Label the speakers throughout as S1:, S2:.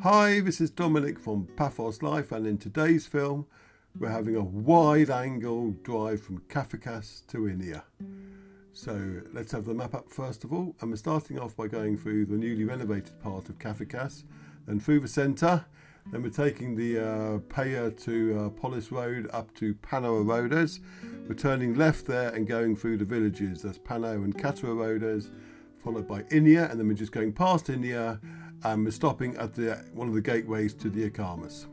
S1: Hi, this is Dominic from Paphos Life, and in today's film we're having a wide angle drive from Kathikas to Ineia. So let's have the map up first of all, and we're starting off by going through the newly renovated part of Kathikas, then through the centre, then we're taking the Peyia to Polis Road up to Pano Arodes. We're turning left there and going through the villages. There's Pano and Kritou Arodes, followed by Ineia, and then we're just going past Ineia and we're stopping at one of the gateways to the Akamas.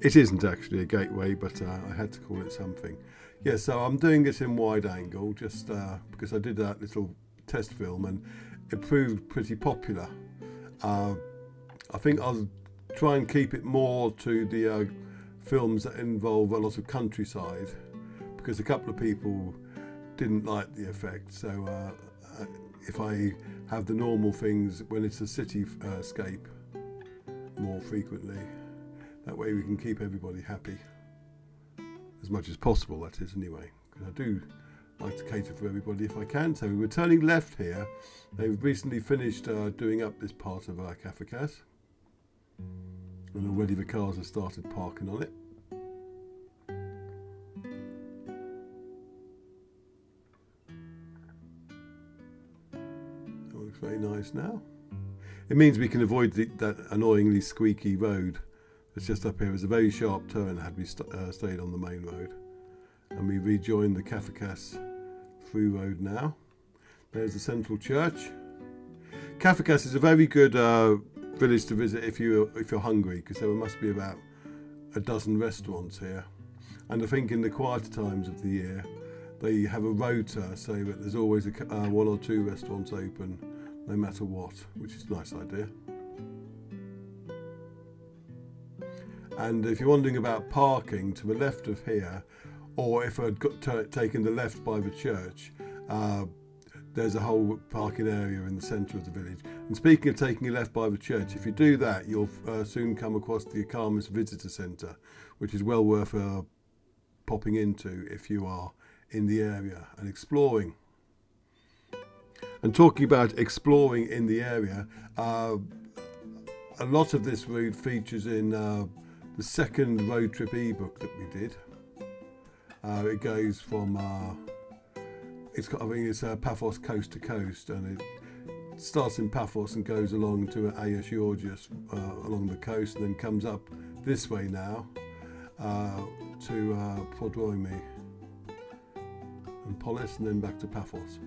S1: It isn't actually a gateway, but I had to call it something. Yeah, so I'm doing this in wide angle just because I did that little test film and it proved pretty popular. I think I'll try and keep it more to the films that involve a lot of countryside, because a couple of people didn't like the effect. So if I have the normal things when it's a cityscape more frequently, that way we can keep everybody happy as much as possible, that is, anyway, because I do like to cater for everybody if I can. So we're turning left here. They've recently finished doing up this part of Kathikas, and already the cars have started parking on it. It looks very nice now. It means we can avoid that annoyingly squeaky road that's just up here. It was a very sharp turn had we stayed on the main road. And we rejoin the Kathikas through road now. There's the central church. Kathikas is a very good village to visit if you're hungry, because there must be about a dozen restaurants here, and I think in the quieter times of the year they have a rota so that there's always one or two restaurants open no matter what, which is a nice idea. And if you're wondering about parking, to the left of here, or if I'd taken the left by the church, there's a whole parking area in the centre of the village. And speaking of taking a left by the church, if you do that, you'll soon come across the Akamas Visitor Centre, which is well worth popping into if you are in the area and exploring. And talking about exploring in the area, a lot of this route features in the second road trip eBook that we did. It goes from I think it's Paphos coast to coast, and it starts in Paphos and goes along to Agios Fotios along the coast, and then comes up this way now to Polemi and Polis, and then back to Paphos.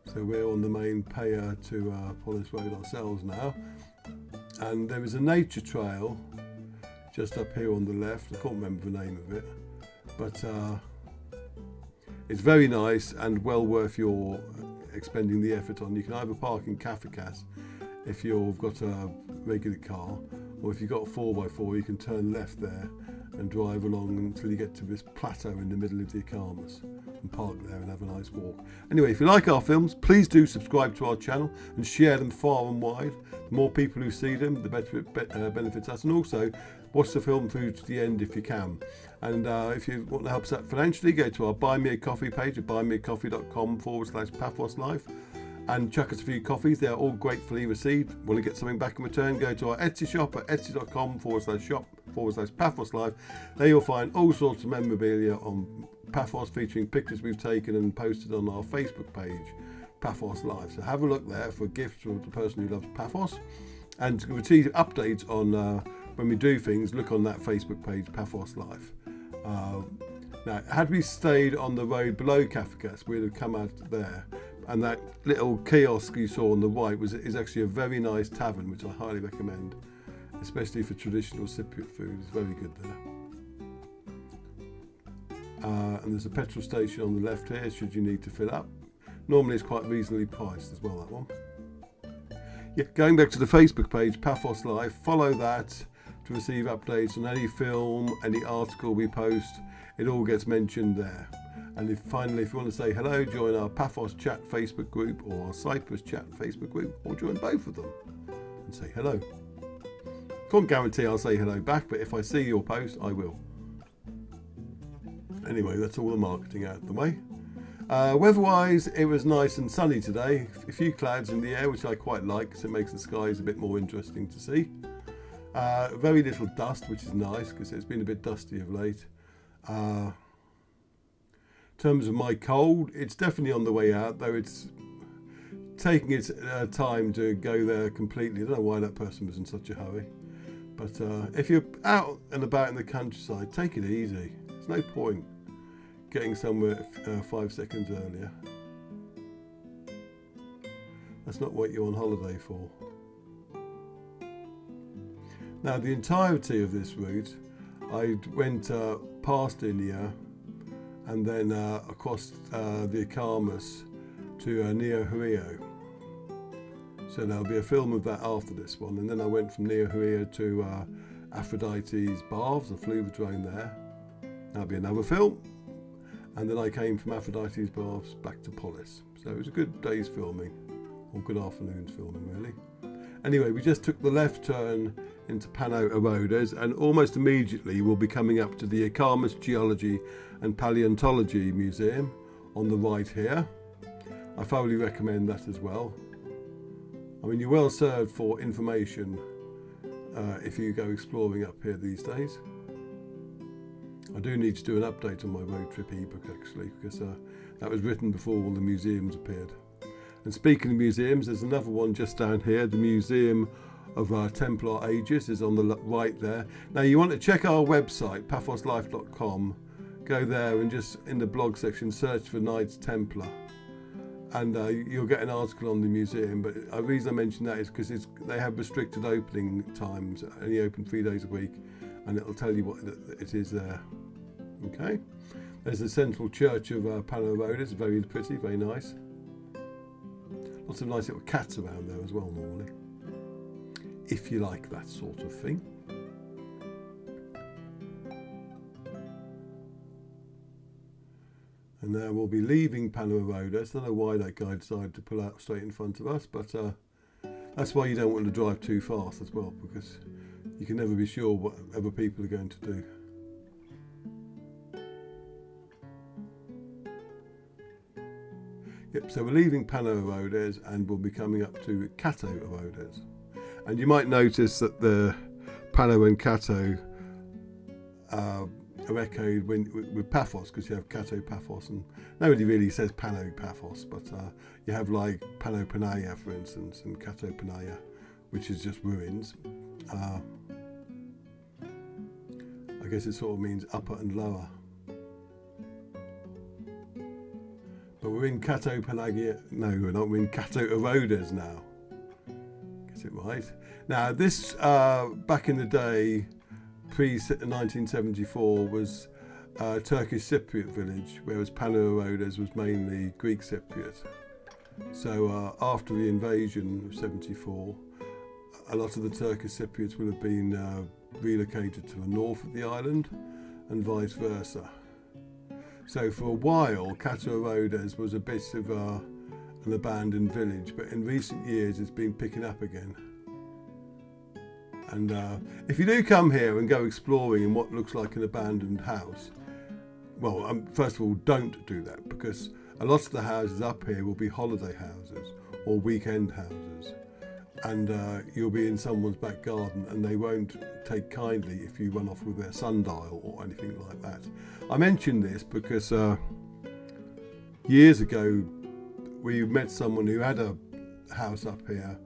S1: So we're on the main Peyia to Polis Road ourselves now, and there is a nature trail just up here on the left. I can't remember the name of it, but it's very nice and well worth your expending the effort on. You can either park in Kathikas if you've got a regular car, or if you've got a 4x4 you can turn left there and drive along until you get to this plateau in the middle of the Akamas and park there and have a nice walk. Anyway, if you like our films, please do subscribe to our channel and share them far and wide. The more people who see them, the better it benefits us, and also watch the film through to the end if you can. And if you want to help us out financially, go to our Buy Me a Coffee page at buymeacoffee.com/Paphos Life and chuck us a few coffees. They are all gratefully received. Want to get something back in return, go to our Etsy shop at etsy.com/shop/Paphos Life. There you'll find all sorts of memorabilia on Paphos, featuring pictures we've taken and posted on our Facebook page, Paphos Life. So have a look there for gifts for the person who loves Paphos. And to receive updates on when we do things, look on that Facebook page, Paphos Life. Now, had we stayed on the road below Kathikas, we'd have come out there. And that little kiosk you saw on the right is actually a very nice tavern, which I highly recommend, especially for traditional Cypriot food. It's very good there. And there's a petrol station on the left here, should you need to fill up. Normally it's quite reasonably priced as well, that one. Yeah, going back to the Facebook page, Paphos Life, follow that to receive updates on any film, any article we post. It all gets mentioned there. And if you want to say hello, join our Paphos Chat Facebook group or our Cyprus Chat Facebook group, or join both of them and say hello. Can't guarantee I'll say hello back, but if I see your post, I will. Anyway, that's all the marketing out of the way. Weather-wise, it was nice and sunny today. A few clouds in the air, which I quite like, because it makes the skies a bit more interesting to see. Very little dust, which is nice, because it's been a bit dusty of late. In terms of my cold, it's definitely on the way out, though it's taking its time to go there completely. I don't know why that person was in such a hurry. But if you're out and about in the countryside, take it easy. There's no point getting somewhere 5 seconds earlier. That's not what you're on holiday for. Now, the entirety of this route, I went past Ineia and then across the Akamas to Neohuio. So there'll be a film of that after this one. And then I went from Neohuio to Aphrodite's Baths. I flew the drone there. That'll be another film. And then I came from Aphrodite's Baths back to Polis. So it was a good day's filming, or good afternoon's filming really. Anyway, we just took the left turn into Pano Arodes, and almost immediately we'll be coming up to the Akamas Geology and Paleontology Museum on the right here. I thoroughly recommend that as well. I mean, you're well served for information if you go exploring up here these days. I do need to do an update on my road trip ebook actually, because that was written before all the museums appeared. And speaking of museums, there's another one just down here. The Museum of Templar Ages is on the right there. Now you want to check our website, paphoslife.com. Go there and just in the blog section search for Knights Templar, and you'll get an article on the museum. But the reason I mention that is because they have restricted opening times, only open 3 days a week, and it'll tell you what it is there. Okay, there's the central church of Pano Arodes, very pretty, very nice. Lots of nice little cats around there as well normally, if you like that sort of thing. And now we'll be leaving Pano Arodes. I don't know why that guy decided to pull out straight in front of us, but that's why you don't want to drive too fast as well, because you can never be sure what other people are going to do. Yep, so we're leaving Pano Arodes and we'll be coming up to Kritou Arodes. And you might notice that the Pano and Kritou are echoed with Paphos, because you have Kritou Paphos, and nobody really says Pano Paphos, but you have like Pano Panagia, for instance, and Kritou Panagia, which is just ruins. I guess it sort of means upper and lower. But we're in Kritou Panagia. No, we're not. We're in Kritou Arodes now. Get it right. Now, this back in the day, pre-1974, was a Turkish Cypriot village, whereas Pano Arodes was mainly Greek Cypriot. So after the invasion of '74, a lot of the Turkish Cypriots would have been relocated to the north of the island, and vice versa. So for a while, Kritou Arodes was a bit of an abandoned village, but in recent years it's been picking up again. And if you do come here and go exploring in what looks like an abandoned house, well, first of all, don't do that, because a lot of the houses up here will be holiday houses or weekend houses. And you'll be in someone's back garden and they won't take kindly if you run off with their sundial or anything like that. I mention this because years ago we met someone who had a house up here,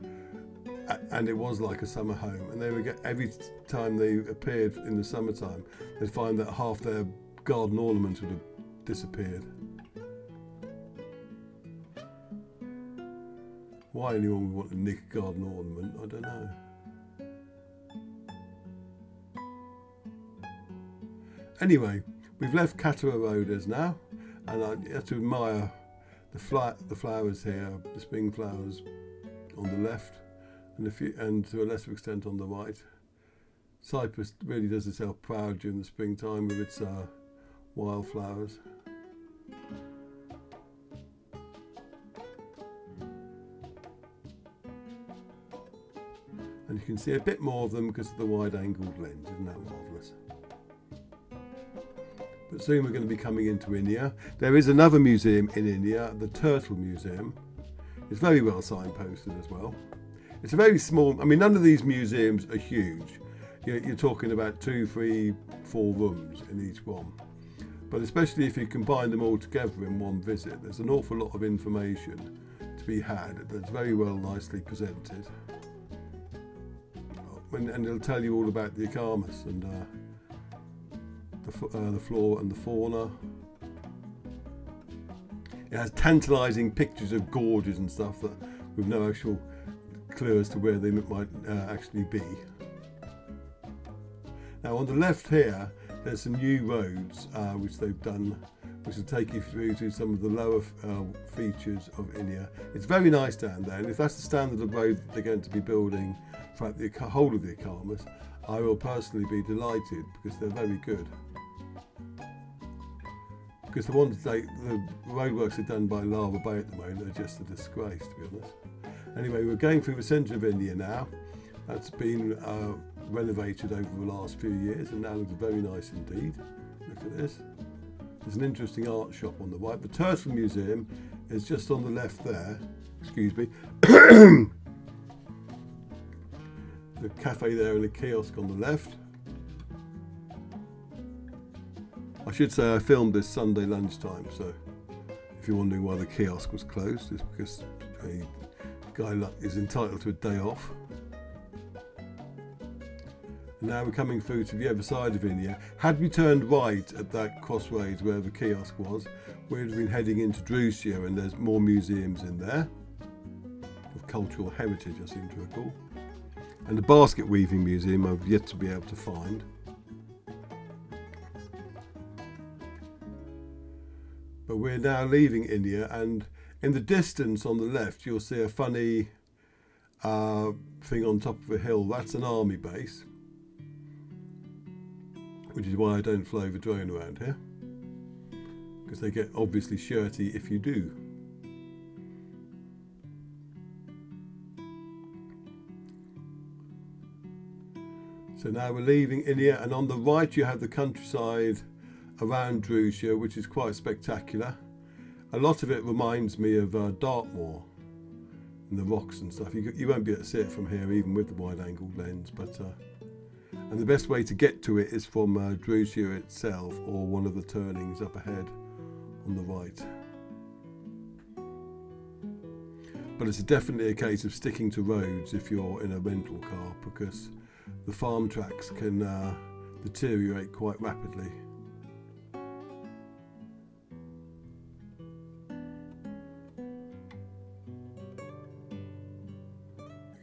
S1: and it was like a summer home, and they would get, every time they appeared in the summertime, they'd find that half their garden ornaments would have disappeared. Why anyone would want to nick a garden ornament, I don't know. Anyway, we've left Kritou Arodes now, and I have to admire the flowers here, the spring flowers on the left, and to a lesser extent on the right. Cyprus really does itself proud during the springtime with its wildflowers. And you can see a bit more of them because of the wide-angled lens. Isn't that marvellous? But soon we're going to be coming into Ineia. There is another museum in Ineia, the Turtle Museum. It's very well signposted as well. It's a very small, I mean, none of these museums are huge. You're talking about 2, 3, 4 rooms in each one. But especially if you combine them all together in one visit, there's an awful lot of information to be had that's very well nicely presented. And it'll tell you all about the Akamas and the flora and the fauna. It has tantalising pictures of gorges and stuff that with no actual clue as to where they might actually be. Now on the left here, there's some new roads which they've done, which will take you through to some of the lower features of Ineia. It's very nice down there, and if that's the standard of road that they're going to be building throughout the whole of the Akamas, I will personally be delighted because they're very good. Because the roadworks are done by Lava Bay at the moment are just a disgrace, to be honest. Anyway, we're going through the centre of Ineia now. That's been renovated over the last few years and now looks very nice indeed. Look at this. There's an interesting art shop on the right. The Turtle Museum is just on the left there. Excuse me. The cafe there and a kiosk on the left. I should say I filmed this Sunday lunchtime, so if you're wondering why the kiosk was closed, it's because a guy is entitled to a day off. And now we're coming through to the other side of Ineia. Had we turned right at that crossroads where the kiosk was, we'd have been heading into Drussia, and there's more museums in there of cultural heritage, I seem to recall. And the basket weaving museum I've yet to be able to find. But we're now leaving Ineia, and in the distance on the left you'll see a funny thing on top of a hill. That's an army base, which is why I don't fly the drone around here, because they get obviously shirty if you do. So now we're leaving Ineia, and on the right you have the countryside around Drussia, which is quite spectacular. A lot of it reminds me of Dartmoor and the rocks and stuff. You won't be able to see it from here even with the wide-angled lens, but and the best way to get to it is from Drussia itself or one of the turnings up ahead on the right. But it's definitely a case of sticking to roads if you're in a rental car, because the farm tracks can deteriorate quite rapidly.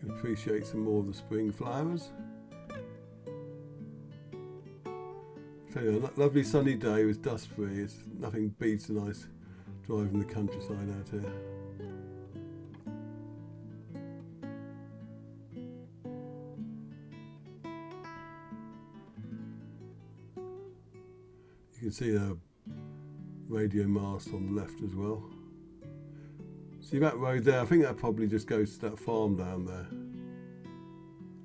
S1: You can appreciate some more of the spring flowers. Tell you, a lovely sunny day with dust free. Nothing beats a nice drive in the countryside out here. You can see a radio mast on the left as well. See that road there? I think that probably just goes to that farm down there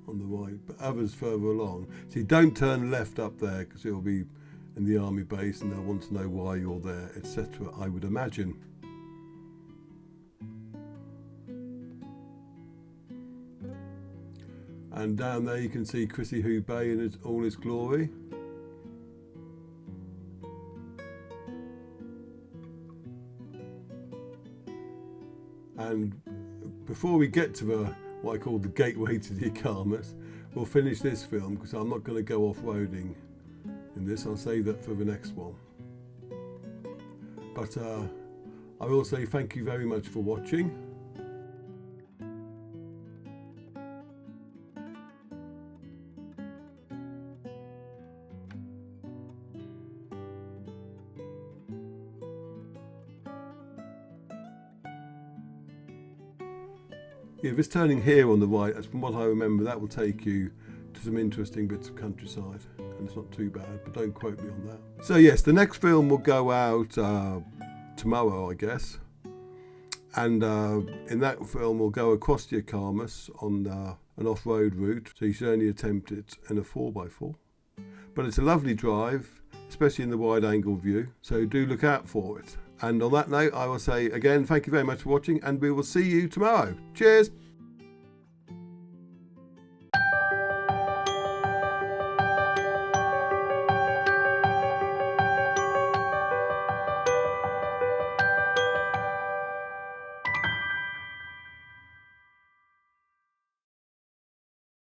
S1: on the right, but others further along. See, don't turn left up there because it'll be in the army base and they'll want to know why you're there, etc. I would imagine. And down there you can see Kritou Bay in all its glory. And before we get to what I call the gateway to the Akamas, we'll finish this film because I'm not going to go off-roading in this. I'll save that for the next one. But I will say thank you very much for watching. Yeah, this turning here on the right, from what I remember, that will take you to some interesting bits of countryside, and it's not too bad, but don't quote me on that. So yes, the next film will go out tomorrow, I guess, and in that film we'll go across the Akamas on an off-road route, so you should only attempt it in a 4x4. But it's a lovely drive, especially in the wide-angle view, so do look out for it. And on that note, I will say again, thank you very much for watching, and we will see you tomorrow. Cheers!